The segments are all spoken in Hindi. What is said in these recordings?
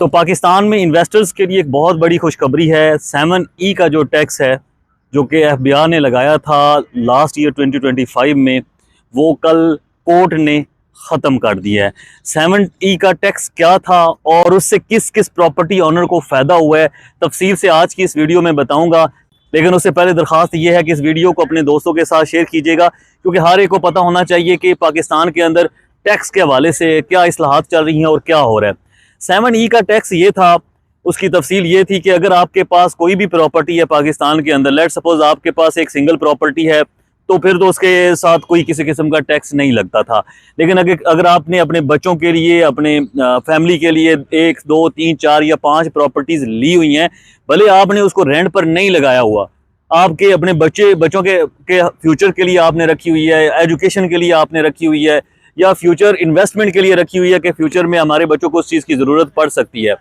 तो पाकिस्तान में इन्वेस्टर्स के लिए एक बहुत बड़ी खुशखबरी है। 7E का जो टैक्स है जो कि FBI ने लगाया था लास्ट ईयर 2025 में, वो कल कोर्ट ने ख़त्म कर दिया है। 7E का टैक्स क्या था और उससे किस किस प्रॉपर्टी ऑनर को फ़ायदा हुआ है, तफसील से आज की इस वीडियो में बताऊंगा। लेकिन उससे पहले दरख्वास्त ये है कि इस वीडियो को अपने दोस्तों के साथ शेयर कीजिएगा, क्योंकि हर एक को पता होना चाहिए कि पाकिस्तान के अंदर टैक्स के हवाले से क्या इस्लाहात चल रही हैं और क्या हो रहा है। 7E का टैक्स ये था, उसकी तफसील ये थी कि अगर आपके पास कोई भी प्रॉपर्टी है पाकिस्तान के अंदर, लेट सपोज आपके पास एक सिंगल प्रॉपर्टी है, तो फिर तो उसके साथ कोई किसी किस्म का टैक्स नहीं लगता था। लेकिन अगर आपने अपने बच्चों के लिए, अपने फैमिली के लिए 1, 2, 3, 4 या 5 प्रॉपर्टीज़ ली हुई हैं, भले आपने उसको रेंट पर नहीं लगाया हुआ, आपके अपने बच्चों के फ्यूचर के लिए आपने रखी हुई है, एजुकेशन के लिए आपने रखी हुई है, या फ्यूचर इन्वेस्टमेंट के लिए रखी हुई है कि फ्यूचर में हमारे बच्चों को उस चीज़ की ज़रूरत पड़ सकती है,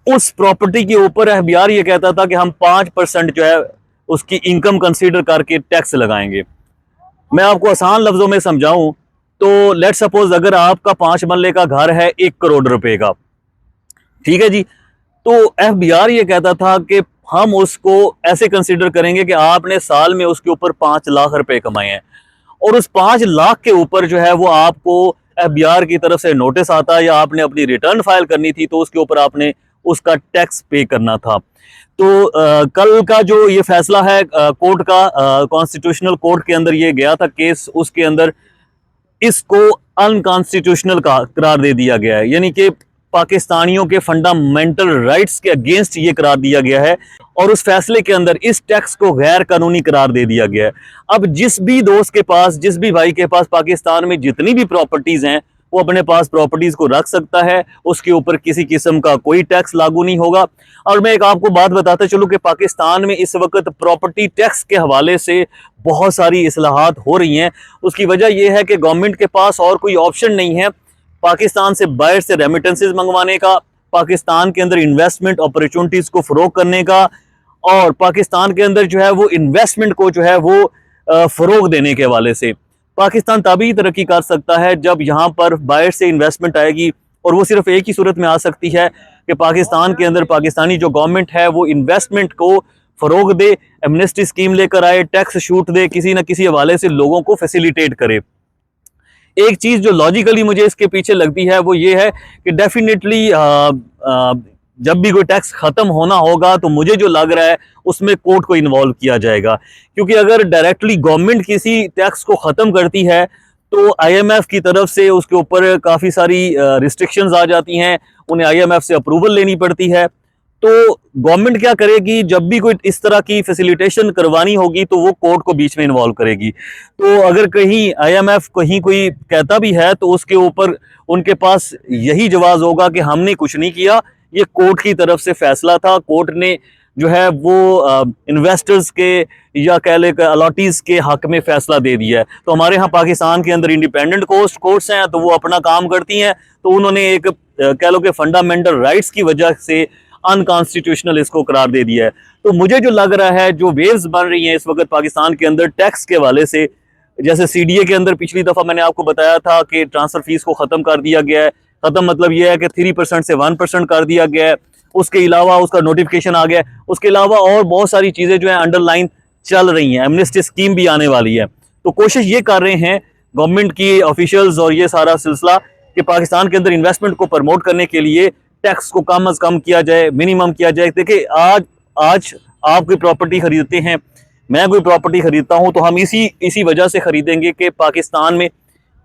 उस प्रॉपर्टी के ऊपर FBI ये कहता था कि हम 5% जो है उसकी इनकम कंसीडर करके टैक्स लगाएंगे। मैं आपको आसान लफ्जों में समझाऊं तो लेट सपोज अगर आपका 5 मरले का घर है 1 करोड़ रुपए का, ठीक है जी, तो FBI ये कहता था कि हम उसको ऐसे कंसीडर करेंगे कि आपने साल में उसके ऊपर 5 लाख रुपए कमाए हैं, और उस 5 लाख के ऊपर जो है वो आपको FBI की तरफ से नोटिस आता है, या आपने अपनी रिटर्न फाइल करनी थी तो उसके ऊपर आपने उसका टैक्स पे करना था। तो कल का जो ये फैसला है कोर्ट का, कॉन्स्टिट्यूशनल कोर्ट के अंदर ये गया था केस, उसके अंदर इसको अनकॉन्स्टिट्यूशनल का करार दे दिया गया है, यानी कि पाकिस्तानियों के फंडामेंटल राइट्स के अगेंस्ट ये करार दिया गया है, और उस फैसले के अंदर इस टैक्स को गैर कानूनी करार दे दिया गया है। अब जिस भी दोस्त के पास, जिस भी भाई के पास पाकिस्तान में जितनी भी प्रॉपर्टीज हैं, वो अपने पास प्रॉपर्टीज को रख सकता है, उसके ऊपर किसी किस्म का कोई टैक्स लागू नहीं होगा। और मैं एक आपको बात बताता चलूं कि पाकिस्तान में इस वक्त प्रॉपर्टी टैक्स के हवाले से बहुत सारी इस्लाहात हो रही हैं। उसकी वजह यह है कि गवर्नमेंट के पास और कोई ऑप्शन नहीं है पाकिस्तान से बाहर से रेमिटेंसेस मंगवाने का, पाकिस्तान के अंदर इन्वेस्टमेंट अपॉर्चुनिटीज को फरोग करने का, और पाकिस्तान के अंदर जो है वो इन्वेस्टमेंट को जो है वो फरोग देने के हवाले से। पाकिस्तान तभी तरक्की कर सकता है जब यहाँ पर बाहर से इन्वेस्टमेंट आएगी, और वो सिर्फ एक ही सूरत में आ सकती है कि पाकिस्तान के अंदर पाकिस्तानी जो गवर्नमेंट है वो इन्वेस्टमेंट को फरोग दे, एमनेस्टी स्कीम लेकर आए, टैक्स छूट दे, किसी न किसी हवाले से लोगों को फैसिलिटेट करे। एक चीज़ जो लॉजिकली मुझे इसके पीछे लगती है वो ये है कि डेफिनेटली जब भी कोई टैक्स ख़त्म होना होगा तो मुझे जो लग रहा है उसमें कोर्ट को इन्वॉल्व किया जाएगा, क्योंकि अगर डायरेक्टली गवर्नमेंट किसी टैक्स को ख़त्म करती है तो IMF की तरफ से उसके ऊपर काफ़ी सारी रिस्ट्रिक्शंस आ जाती हैं, उन्हें IMF से अप्रूवल लेनी पड़ती है। तो गवर्नमेंट क्या करेगी, जब भी कोई इस तरह की फैसिलिटेशन करवानी होगी तो वो कोर्ट को बीच में इन्वॉल्व करेगी। तो अगर कहीं IMF कहीं कोई कहता भी है तो उसके ऊपर उनके पास यही जवाब होगा कि हमने कुछ नहीं किया, ये कोर्ट की तरफ से फैसला था, कोर्ट ने जो है वो इन्वेस्टर्स के या कह ले अलॉटीज के हक में फैसला दे दिया है। तो हमारे यहाँ पाकिस्तान के अंदर इंडिपेंडेंट कोर्ट्स हैं, तो वो अपना काम करती हैं, तो उन्होंने एक कह लो कि फंडामेंटल राइट्स की वजह से अनकॉन्स्टिट्यूशनल इसको करार दे दिया है। तो मुझे जो लग रहा है, जो वेव्स बन रही हैं इस वक्त पाकिस्तान के अंदर टैक्स के हवाले से, जैसे CDA के अंदर पिछली दफ़ा मैंने आपको बताया था कि ट्रांसफ़र फीस को ख़त्म कर दिया गया है। ख़त्म मतलब यह है कि 3% से 1% कर दिया गया है। उसके अलावा उसका नोटिफिकेशन आ गया। उसके अलावा और बहुत सारी चीज़ें जो है अंडरलाइन चल रही हैं, एमनेस्टी स्कीम भी आने वाली है। तो कोशिश ये कर रहे हैं गवर्नमेंट की ऑफिशियल्स और ये सारा सिलसिला कि पाकिस्तान के अंदर इन्वेस्टमेंट को प्रमोट करने के लिए टैक्स को कम अज़ कम किया जाए, मिनिमम किया जाए। देखिए आज आप कोई प्रॉपर्टी खरीदते हैं, मैं कोई प्रॉपर्टी खरीदता हूँ, तो हम इसी वजह से खरीदेंगे कि पाकिस्तान में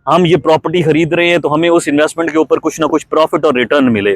हम ये प्रॉपर्टी खरीद रहे हैं तो हमें उस इन्वेस्टमेंट के ऊपर कुछ ना कुछ प्रॉफिट और रिटर्न मिले।